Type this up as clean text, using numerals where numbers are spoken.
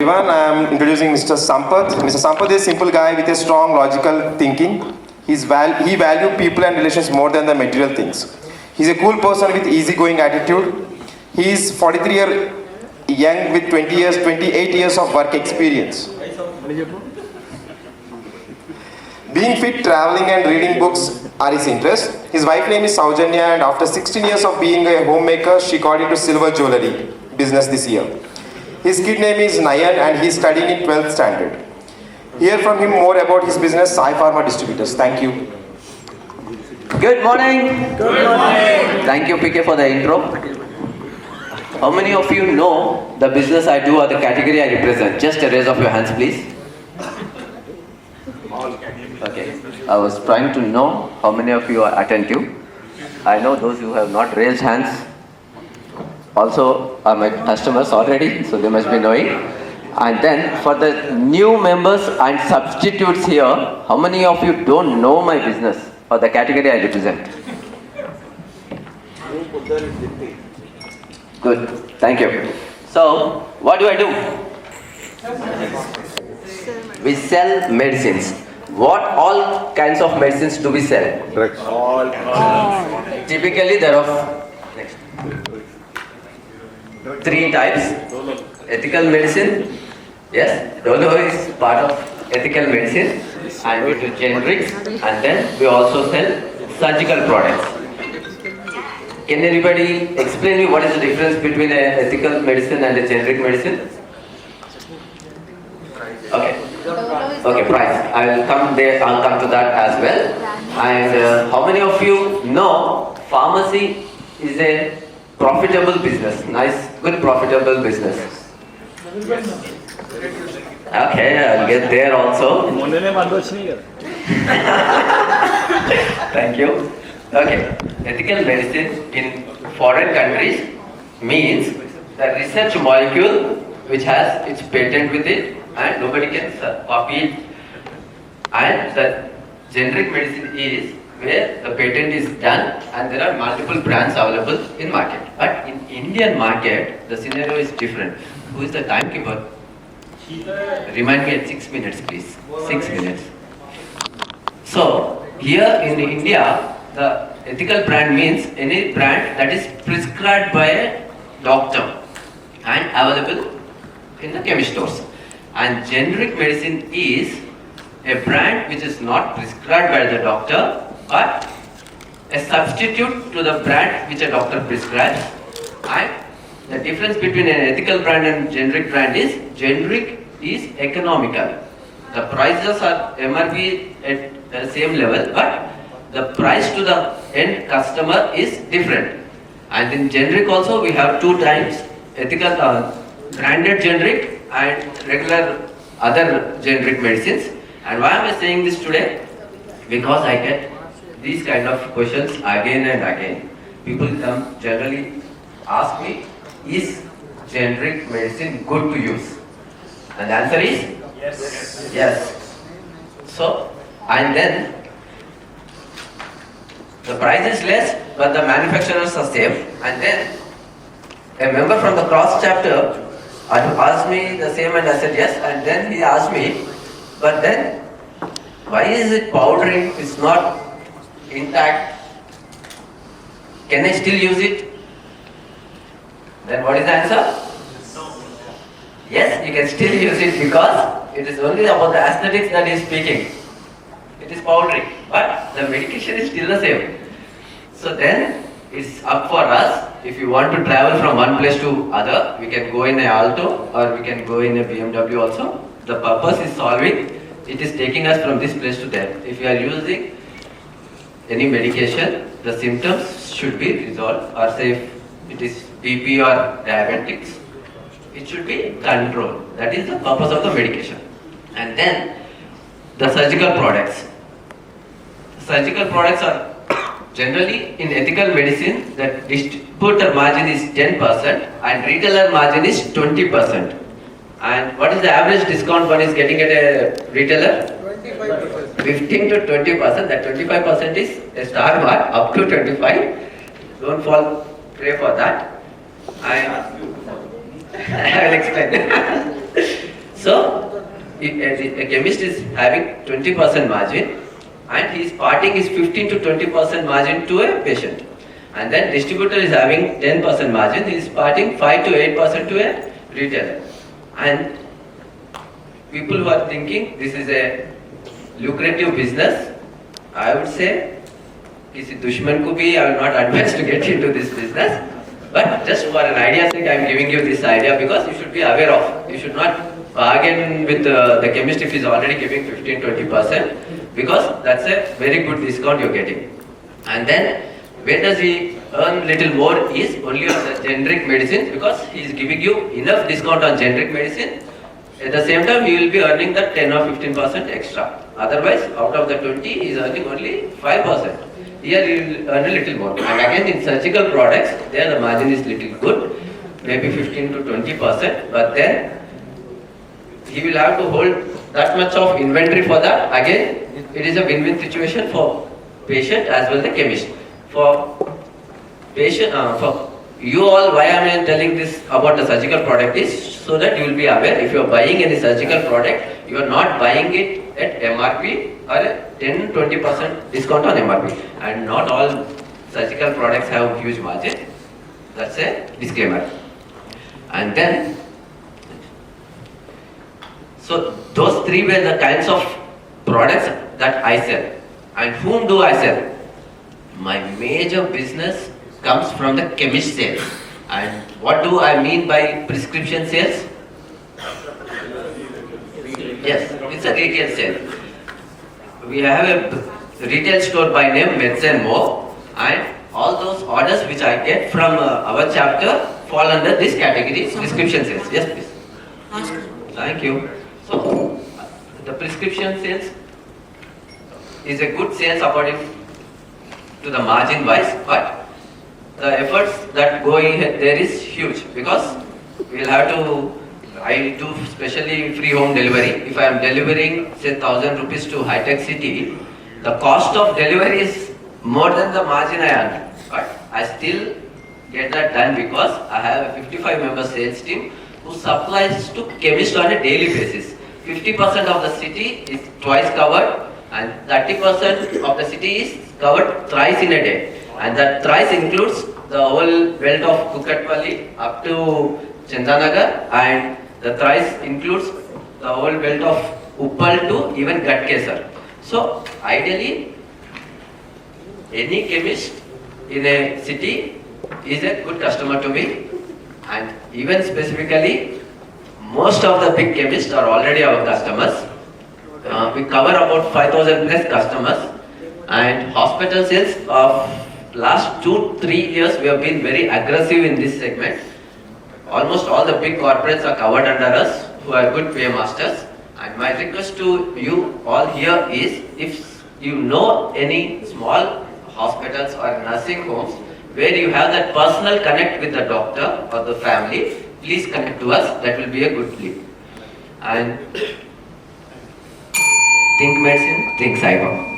Everyone, I am introducing Mr. Sampath. Mr. Sampath is a simple guy with a strong logical thinking. He values people and relations more than the material things. He's a cool person with easygoing attitude. He is 43 years young with 28 years of work experience. Being fit, traveling and reading books are his interests. His wife name is Saujanya, and after 16 years of being a homemaker, she got into silver jewelry business this year. His kid name is Nayan and he is studying in 12th standard. Hear from him more about his business, Pharma Distributors. Thank you. Good morning. Good morning. Thank you, PK, for the intro. How many of you know the business I do or the category I represent? Just a raise of your hands, please. Okay. I was trying to know how many of you are attentive. I know those who have not raised hands also are my customers already, so they must be knowing. And then for the new members and substitutes here, how many of you don't know my business or the category I represent? Good, thank you. So, what do I do? We sell medicines. What all kinds of medicines do we sell? All. Typically there are three types. Ethical medicine. Yes, Dolo is part of ethical medicine, and we do generics, and then we also sell surgical products. Can anybody explain me what is the difference between an ethical medicine and a generic medicine? Okay, price. I will come there. I'll come to that as well. And how many of you know pharmacy is a profitable business? Nice, good profitable business. Okay, I'll get there also. Thank you. Okay, ethical medicine in foreign countries means the research molecule which has its patent with it and nobody can copy it. And the generic medicine is where the patent is done and there are multiple brands available in market. But in Indian market, the scenario is different. Who is the timekeeper? Remind me at 6 minutes, please. 6 minutes. So, here in India, the ethical brand means any brand that is prescribed by a doctor and available in the chemist stores. And generic medicine is a brand which is not prescribed by the doctor but a substitute to the brand which a doctor prescribes. And the difference between an ethical brand and generic brand is generic is economical. The prices are MRP at the same level, but the price to the end customer is different. And in generic also we have two types: ethical branded generic and regular other generic medicines. And why am I saying this today? Because I get these kind of questions again and again. People generally ask me, is generic medicine good to use? And the answer is? Yes. So, and then the price is less but the manufacturers are same. And then a member from the cross chapter asked me the same and I said yes. And then he asked me, but then why is it powdering? It's not intact. Can I still use it? Then what is the answer? Yes, you can still use it because it is only about the aesthetics that is speaking. It is powdering, but the medication is still the same. So then it's up for us. If you want to travel from one place to other, we can go in a Alto or we can go in a BMW also. The purpose is solving. It is taking us from this place to there. If you are using any medication, the symptoms should be resolved, or say if it is BP or diabetics, it should be controlled. That is the purpose of the medication. And then the surgical products. Surgical products are generally in ethical medicine, the distributor margin is 10% and retailer margin is 20%. And what is the average discount one is getting at a retailer? 25%. 15 to 20%. That 25% is a star mark up to 25. Don't fall prey for that. I will explain. So, a chemist is having 20% margin and his parting is 15 to 20% margin to a patient. And then distributor is having 10% margin, he is parting 5 to 8% to a retailer. And people who are thinking this is a lucrative business, I would say, किसी दुश्मन को भी I will not advise to get into this business. But just for an idea sake, I am giving you this idea because you should be aware of. You should not bargain with the chemist if he is already giving 15-20% because that's a very good discount you're getting. And then where does he earn little more is only on the generic medicine because he is giving you enough discount on generic medicine. At the same time, you will be earning that 10 or 15% extra. Otherwise, out of the 20, he is earning only 5%. Here you will earn a little more. And again, in surgical products, there the margin is little good, maybe 15 to 20%. But then he will have to hold that much of inventory for that. Again, it is a win-win situation for patient as well as the chemist. For patient, for you all, why I am telling this about the surgical product is so that you will be aware if you are buying any surgical product, you are not buying it at MRP or a 10-20% discount on MRP. And not all surgical products have huge margin. That's a disclaimer. And then, so those three were the kinds of products that I sell. And whom do I sell? My major business comes from the chemist sales. And what do I mean by prescription sales? Yes, it's a retail sale. We have a retail store by name Medicine More, and all those orders which I get from our chapter fall under this category, prescription sales. Yes, please. Thank you. So, the prescription sales is a good sales according to the margin wise, but the efforts that go in there is huge because we will have to, I do specially free home delivery. If I am delivering say 1,000 rupees to high-tech city, the cost of delivery is more than the margin I earn. But I still get that done because I have a 55-member sales team who supplies to chemists on a daily basis. 50% of the city is twice covered and 30% of the city is covered thrice in a day. And that thrice includes the whole belt of Kukatpalli up to Chandanagar, and the thrice includes the whole belt of Uppal to even Gatkesar. So ideally, any chemist in a city is a good customer to me, and even specifically, most of the big chemists are already our customers. We cover about 5,000 plus customers, and hospital sales of last 2-3 years we have been very aggressive in this segment. Almost all the big corporates are covered under us who are good paymasters. And my request to you all here is, if you know any small hospitals or nursing homes where you have that personal connect with the doctor or the family, please connect to us. That will be a good lead. And think medicine, think cyber.